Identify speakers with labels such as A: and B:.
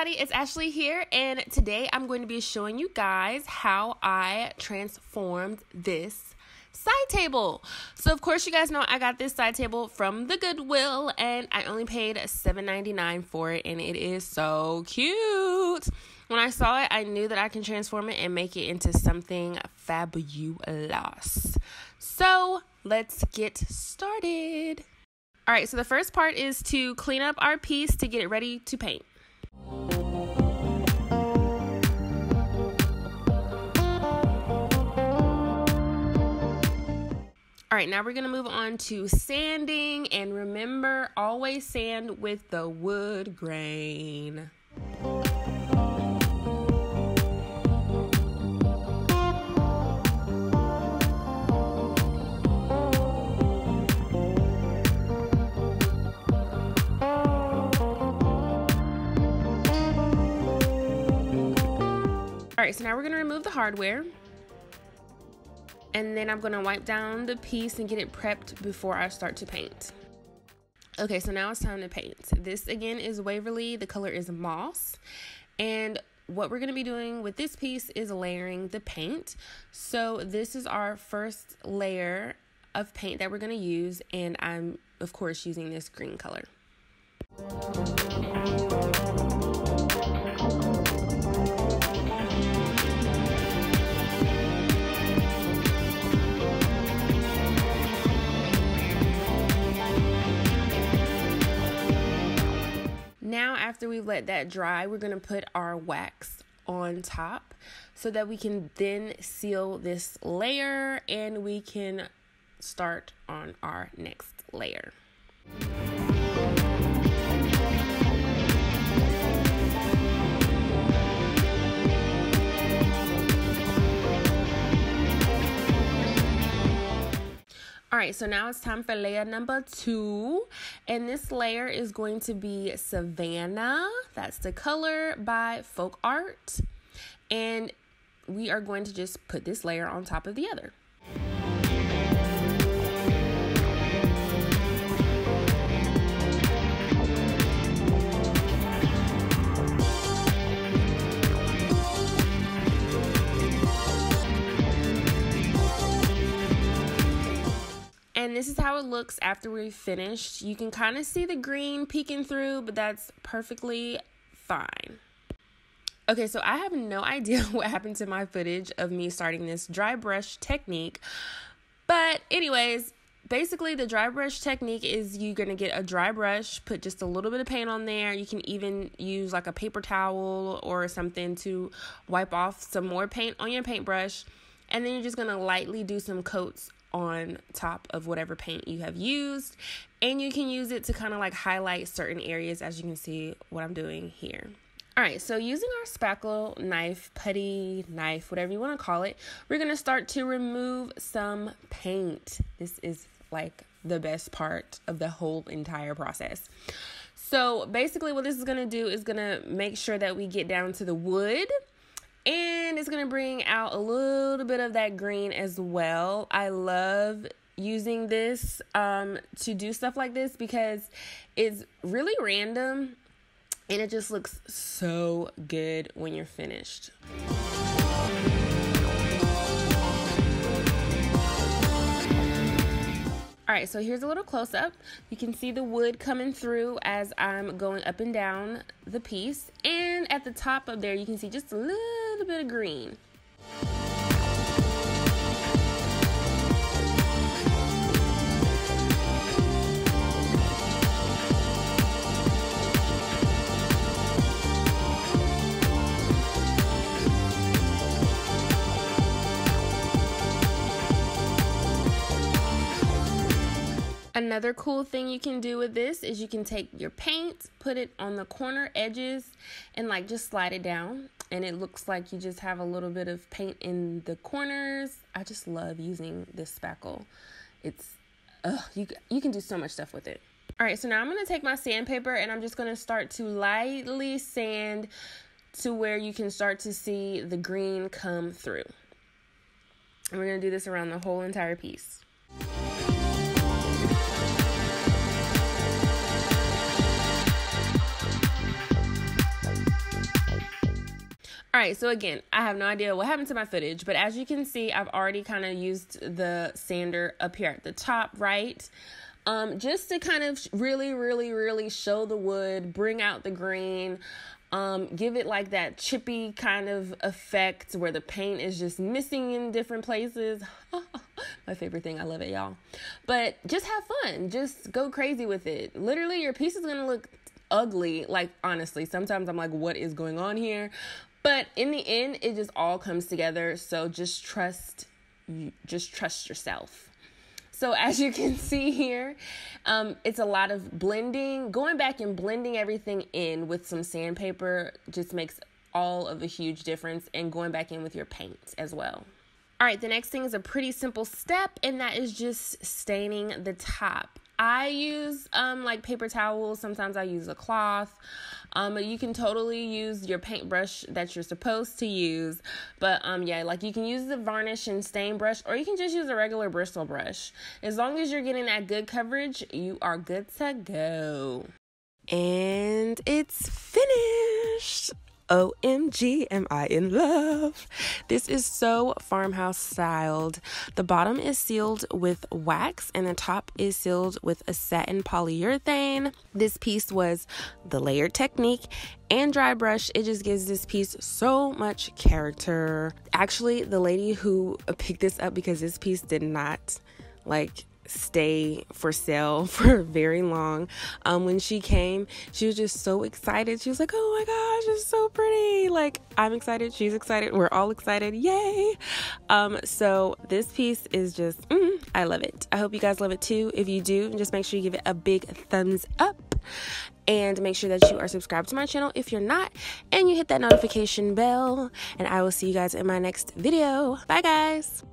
A: It's Ashleigh here, and today I'm going to be showing you guys how I transformed this side table. So of course you guys know I got this side table from the Goodwill, and I only paid $7.99 for it, and it is so cute. When I saw it, I knew that I can transform it and make it into something fabulous. So let's get started. All right, so the first part is to clean up our piece to get it ready to paint. All right, now we're going to move on to sanding, and remember, always sand with the wood grain. All right, so now we're going to remove the hardware. And then I'm going to wipe down the piece and get it prepped before I start to paint. Okay, so now it's time to paint. This again is Waverly. The color is moss. And what we're going to be doing with this piece is layering the paint. So this is our first layer of paint that we're going to use. And I'm, of course, using this green color. Now, after we've let that dry, we're going to put our wax on top so that we can then seal this layer and we can start on our next layer. All right, so now it's time for layer number 2, and this layer is going to be Savannah. That's the color by Folk Art, and we are going to just put this layer on top of the other. And this is how it looks after we've finished. You can kind of see the green peeking through, but that's perfectly fine. Okay, so I have no idea what happened to my footage of me starting this dry brush technique. But anyways, basically the dry brush technique is you're going to get a dry brush, put just a little bit of paint on there. You can even use like a paper towel or something to wipe off some more paint on your paintbrush. And then you're just going to lightly do some coats on top of whatever paint you have used, and you can use it to kind of like highlight certain areas, as you can see what I'm doing here. All right, so using our spackle knife, putty knife, whatever you want to call it, we're going to start to remove some paint. This is like the best part of the whole entire process. So basically what this is going to do is going to make sure that we get down to the wood. And it's going to bring out a little bit of that green as well. I love using this to do stuff like this because it's really random and it just looks so good when you're finished. All right, so here's a little close-up. You can see the wood coming through as I'm going up and down the piece. And at the top of there, you can see just a little bit of green. Another cool thing you can do with this is you can take your paint, put it on the corner edges, and like just slide it down. And it looks like you just have a little bit of paint in the corners. I just love using this spackle. It's, you can do so much stuff with it. All right, so now I'm going to take my sandpaper and I'm just going to start to lightly sand to where you can start to see the green come through. And we're going to do this around the whole entire piece. All right, so again, I have no idea what happened to my footage, but as you can see, I've already kind of used the sander up here at the top, right? Just to kind of really show the wood, bring out the green, give it like that chippy kind of effect where the paint is just missing in different places. My favorite thing. I love it, y'all. But just have fun. Just go crazy with it. Literally, your piece is going to look ugly. Like, honestly, sometimes I'm like, what is going on here? But in the end, it just all comes together. So just trust yourself. So as you can see here, it's a lot of blending. Going back and blending everything in with some sandpaper just makes all of a huge difference, and going back in with your paint as well. All right, the next thing is a pretty simple step, and that is just staining the top. I use like paper towels. Sometimes I use a cloth. You can totally use your paintbrush that you're supposed to use. But yeah, like you can use the varnish and stain brush, or you can just use a regular bristle brush. As long as you're getting that good coverage, you are good to go. And it's finished. OMG, am I in love? This is so farmhouse styled. The bottom is sealed with wax and the top is sealed with a satin polyurethane. This piece was the layered technique and dry brush. It just gives this piece so much character. Actually, the lady who picked this up, because this piece did not stay for sale for very long. When she came, she was just so excited. She was like, oh my gosh, it's so pretty. Like, I'm excited, she's excited, we're all excited, yay. So this piece is just I love it. I hope you guys love it too. If you do, just make sure you give it a big thumbs up, and make sure that you are subscribed to my channel if you're not, and you hit that notification bell, and I will see you guys in my next video. Bye guys.